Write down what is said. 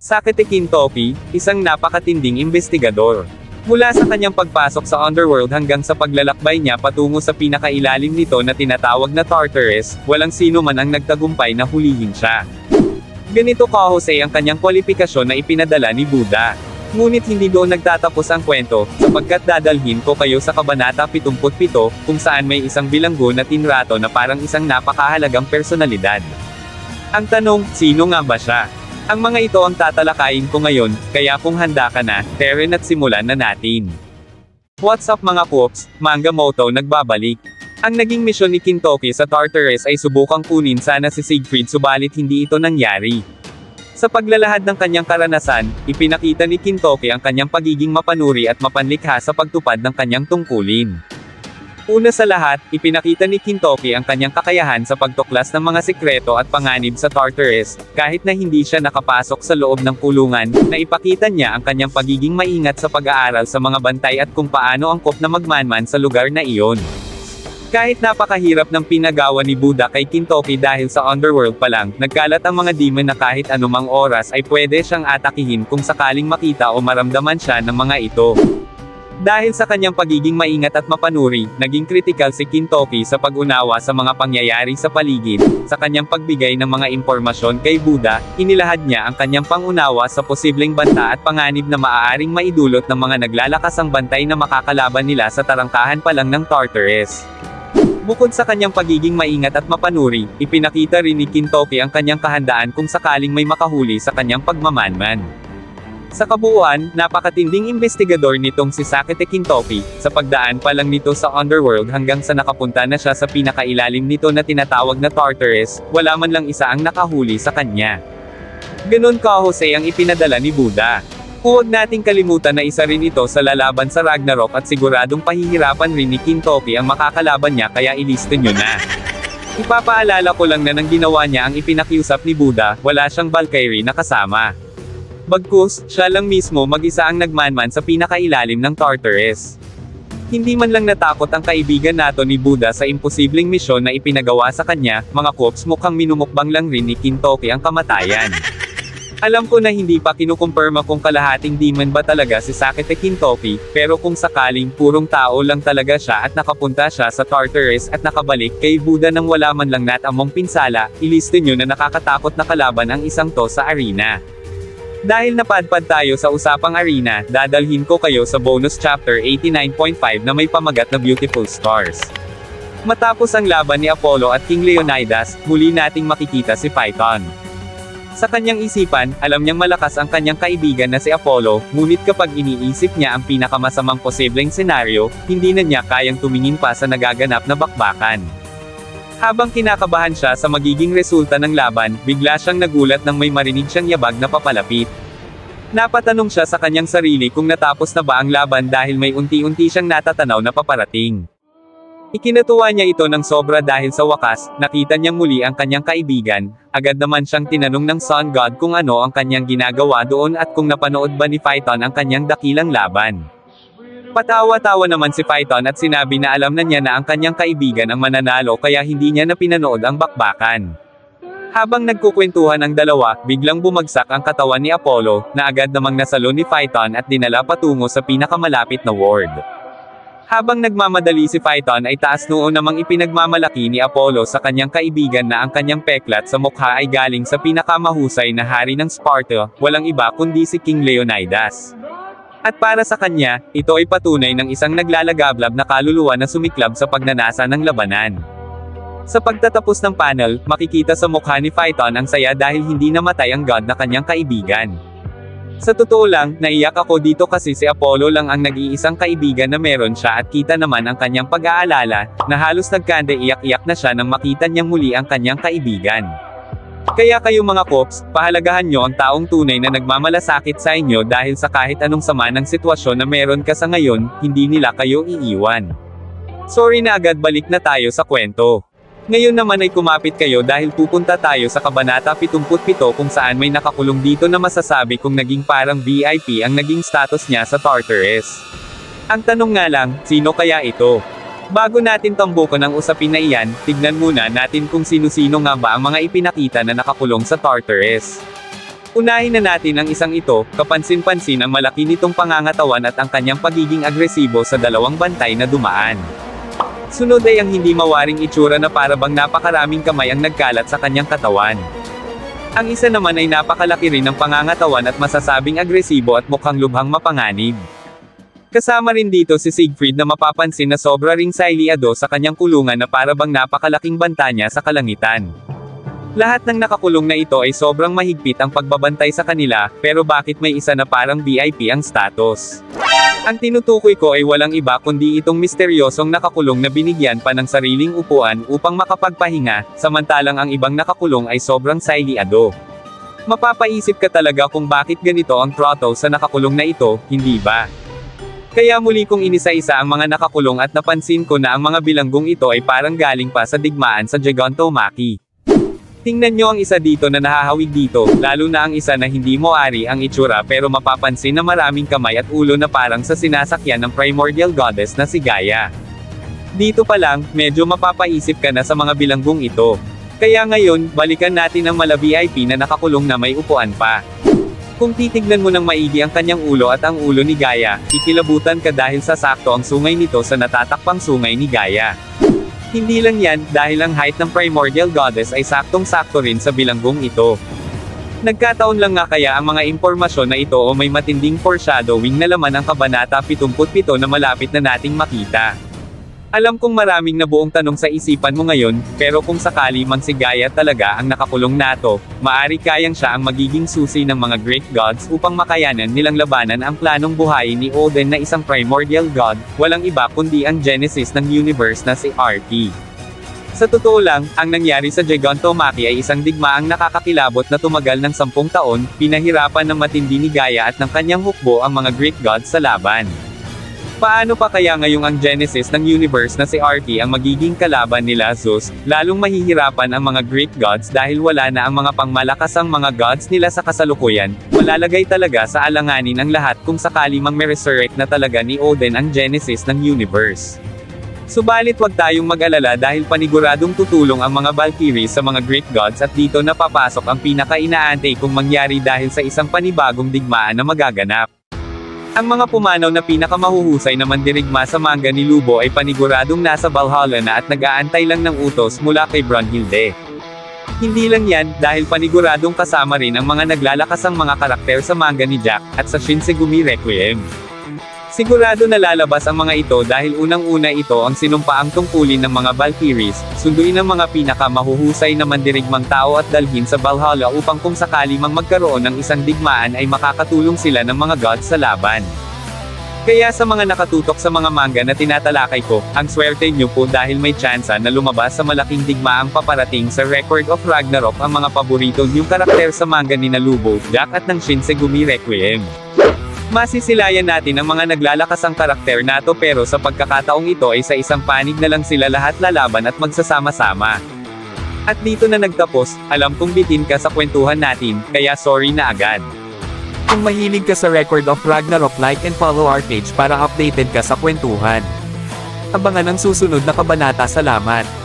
Sakete Kintoki, isang napakatinding investigador. Mula sa kanyang pagpasok sa underworld hanggang sa paglalakbay niya patungo sa pinakailalim nito na tinatawag na Tartarus, walang sino man ang nagtagumpay na hulihin siya. Ganito kahusay ang kanyang kwalifikasyon na ipinadala ni Buddha. Ngunit hindi doon nagtatapos ang kwento, sapagkat dadalhin ko kayo sa Kabanata 77, kung saan may isang bilanggo na tinrato na parang isang napakahalagang personalidad. Ang tanong, sino nga ba siya? Ang mga ito ang tatalakayin ko ngayon, kaya kung handa ka na, Teren at simulan na natin. What's up mga Poops, Manga Moto nagbabalik. Ang naging misyon ni Kintoki sa Tartarus ay subukang kunin sana si Siegfried subalit hindi ito nangyari. Sa paglalahad ng kanyang karanasan, ipinakita ni Kintoki ang kanyang pagiging mapanuri at mapanlikha sa pagtupad ng kanyang tungkulin. Una sa lahat, ipinakita ni Kintoki ang kanyang kakayahan sa pagtuklas ng mga sikreto at panganib sa Tartarus, kahit na hindi siya nakapasok sa loob ng kulungan, na ipakita niya ang kanyang pagiging maingat sa pag-aaral sa mga bantay at kung paano angkop na magmanman sa lugar na iyon. Kahit napakahirap ng pinagawa ni Buddha kay Kintoki dahil sa underworld pa lang, nagkalat ang mga demon na kahit anumang oras ay pwede siyang atakihin kung sakaling makita o maramdaman siya ng mga ito. Dahil sa kanyang pagiging maingat at mapanuri, naging kritikal si Kintoki sa pag-unawa sa mga pangyayari sa paligid. Sa kanyang pagbigay ng mga impormasyon kay Buddha, inilahad niya ang kanyang pangunawa sa posibleng banta at panganib na maaaring maidulot ng mga naglalakasang bantay na makakalaban nila sa tarangkahan pa lang ng Tartarus. Bukod sa kanyang pagiging maingat at mapanuri, ipinakita rin ni Kintoki ang kanyang kahandaan kung sakaling may makahuli sa kanyang pagmamanman. Sa kabuuan, napakatinding investigador nitong si Sakete Kintoki, sa pagdaan pa lang nito sa underworld hanggang sa nakapunta na siya sa pinakailalim nito na tinatawag na Tartarus, wala man lang isa ang nakahuli sa kanya. Ganon kahusay ang ipinadala ni Buddha. Huwag nating kalimutan na isa rin ito sa lalaban sa Ragnarok at siguradong pahihirapan rin ni Kintoki ang makakalaban niya kaya ilista nyo na. Ipapaalala ko lang na nang ginawa niya ang ipinakiusap ni Buddha, wala siyang Valkyrie na kasama. Bagkus, siya lang mismo mag-isa ang nagmanman sa pinakailalim ng Tartarus. Hindi man lang natakot ang kaibigan nato ni Buddha sa imposibleng misyon na ipinagawa sa kanya, mga Poops, mukhang minumukbang lang rin ni Kintoki ang kamatayan. Alam ko na hindi pa kinukumpirma kung kalahating demon ba talaga si Sakete Kintoki, pero kung sakaling purong tao lang talaga siya at nakapunta siya sa Tartarus at nakabalik kay Buddha nang wala man lang natamong pinsala, iliste nyo na nakakatakot na kalaban ang isang to sa arena. Dahil napadpad tayo sa usapang arena, dadalhin ko kayo sa bonus chapter 89.5 na may pamagat na Beautiful Stars. Matapos ang laban ni Apollo at King Leonidas, muli nating makikita si Phaeton. Sa kanyang isipan, alam niyang malakas ang kanyang kaibigan na si Apollo, ngunit kapag iniisip niya ang pinakamasamang posibleng senaryo, hindi na niya kayang tumingin pa sa nagaganap na bakbakan. Habang kinakabahan siya sa magiging resulta ng laban, bigla siyang nagulat nang may marinig siyang yabag na papalapit. Napatanong siya sa kanyang sarili kung natapos na ba ang laban dahil may unti-unti siyang natatanaw na paparating. Ikinatuwa niya ito ng sobra dahil sa wakas, nakita niyang muli ang kanyang kaibigan, agad naman siyang tinanong ng Sun God kung ano ang kanyang ginagawa doon at kung napanood ba ni Phaeton ang kanyang dakilang laban. Patawa-tawa naman si Phaeton at sinabi na alam na niya na ang kanyang kaibigan ang mananalo kaya hindi niya na pinanood ang bakbakan. Habang nagkukwentuhan ang dalawa, biglang bumagsak ang katawan ni Apollo, na agad namang nasalo ni Phaeton at dinala patungo sa pinakamalapit na ward. Habang nagmamadali si Phaeton ay taas noo namang ipinagmamalaki ni Apollo sa kanyang kaibigan na ang kanyang peklat sa mukha ay galing sa pinakamahusay na hari ng Sparta, walang iba kundi si King Leonidas. At para sa kanya, ito ay patunay ng isang naglalagablab na kaluluwa na sumiklab sa pagnanasa ng labanan. Sa pagtatapos ng panel, makikita sa mukha ni Phaeton ang saya dahil hindi namatay ang god na kanyang kaibigan. Sa totoo lang, naiyak ako dito kasi si Apollo lang ang nag-iisang kaibigan na meron siya at kita naman ang kanyang pag-aalala, na halos nagkanda iyak-iyak na siya nang makita niyang muli ang kanyang kaibigan. Kaya kayo mga Poops, pahalagahan nyo ang taong tunay na nagmamalasakit sa inyo dahil sa kahit anong sama ng sitwasyon na meron ka sa ngayon, hindi nila kayo iiwan. Sorry na agad balik na tayo sa kwento. Ngayon naman ay kumapit kayo dahil pupunta tayo sa Kabanata 77 kung saan may nakakulong dito na masasabi kung naging parang VIP ang naging status niya sa Tartarus. Ang tanong nga lang, sino kaya ito? Bago natin tambukan ang usapin na iyan, tignan muna natin kung sino-sino nga ba ang mga ipinakita na nakakulong sa Tartarus. Unahin na natin ang isang ito, kapansin-pansin ang malaki nitong pangangatawan at ang kanyang pagiging agresibo sa dalawang bantay na dumaan. Sunod ay ang hindi mawaring itsura na parabang napakaraming kamay ang nagkalat sa kanyang katawan. Ang isa naman ay napakalaki rin ng pangangatawan at masasabing agresibo at mukhang lubhang mapanganib. Kasama rin dito si Siegfried na mapapansin na sobra ring siliado sa kanyang kulungan na parabang napakalaking banta niya sa kalangitan. Lahat ng nakakulong na ito ay sobrang mahigpit ang pagbabantay sa kanila, pero bakit may isa na parang VIP ang status? Ang tinutukoy ko ay walang iba kundi itong misteryosong nakakulong na binigyan pa ng sariling upuan upang makapagpahinga, samantalang ang ibang nakakulong ay sobrang siliado. Mapapaisip ka talaga kung bakit ganito ang trato sa nakakulong na ito, hindi ba? Kaya muli kong inisa-isa ang mga nakakulong at napansin ko na ang mga bilanggong ito ay parang galing pa sa digmaan sa Gigantomachie. Tingnan nyo ang isa dito na nahahawig dito, lalo na ang isa na hindi mo ari ang itsura pero mapapansin na maraming kamay at ulo na parang sa sinasakyan ng primordial goddess na si Gaia. Dito pa lang, medyo mapapaisip ka na sa mga bilanggong ito. Kaya ngayon, balikan natin ang mala VIP na nakakulong na may upuan pa. Kung titignan mo ng maigi ang kanyang ulo at ang ulo ni Gaia, ikilabutan ka dahil sa sakto ang sungay nito sa natatakpang sungay ni Gaia. Hindi lang yan, dahil ang height ng primordial goddess ay saktong-sakto rin sa bilanggong ito. Nagkataon lang nga kaya ang mga impormasyon na ito o may matinding foreshadowing na laman ang kabanata 77 na malapit na nating makita. Alam kong maraming nabuong tanong sa isipan mo ngayon, pero kung sakali mang si Gaia talaga ang nakakulong nato, maari kayang siya ang magiging susi ng mga Greek gods upang makayanan nilang labanan ang planong buhayin ni Odin na isang primordial god, walang iba kundi ang Genesis ng universe na si Arki. Sa totoo lang, ang nangyari sa Gigantomachie ay isang digmaang nakakakilabot na tumagal ng 10 taon, pinahirapan ng matindi ni Gaia at ng kanyang hukbo ang mga Greek gods sa laban. Paano pa kaya ngayong ang Genesis ng universe na si Arki ang magiging kalaban nila Zeus, lalong mahihirapan ang mga Greek gods dahil wala na ang mga pangmalakasang mga gods nila sa kasalukuyan, malalagay talaga sa alanganin ang lahat kung sakali mang resurrect na talaga ni Odin ang Genesis ng universe. Subalit wag tayong mag-alala dahil paniguradong tutulong ang mga Valkyries sa mga Greek gods at dito napapasok ang pinaka-inaantay kung mangyari dahil sa isang panibagong digmaan na magaganap. Ang mga pumanaw na pinakamahuhusay na mandirigma sa manga ni Lubo ay paniguradong nasa Valhalla na at nag-aantay lang ng utos mula kay Brunhilde. Hindi lang yan, dahil paniguradong kasama rin ang mga naglalakasang mga karakter sa manga ni Jack, at sa Shinsegumi Requiem. Sigurado na lalabas ang mga ito dahil unang-una ito ang sinumpaang tungkulin ng mga Valkyries, sunduin ang mga pinaka-mahuhusay na mandirigmang tao at dalhin sa Valhalla upang kung sakali mang magkaroon ng isang digmaan ay makakatulong sila ng mga gods sa laban. Kaya sa mga nakatutok sa mga manga na tinatalakay ko, ang swerte nyo po dahil may tsansa na lumabas sa malaking digmaang paparating sa Record of Ragnarok ang mga paborito nyong karakter sa manga ni Lubo, Jack at ng Shinsegumi Requiem. Masisilayan natin ang mga naglalakasang karakter nato pero sa pagkakataong ito ay sa isang panig na lang sila lahat lalaban at magsasama-sama. At dito na nagtapos, alam kong bitin ka sa kwentuhan natin, kaya sorry na agad. Kung mahilig ka sa Record of Ragnarok, like and follow our page para updated ka sa kwentuhan. Abangan ang susunod na kabanata. Salamat.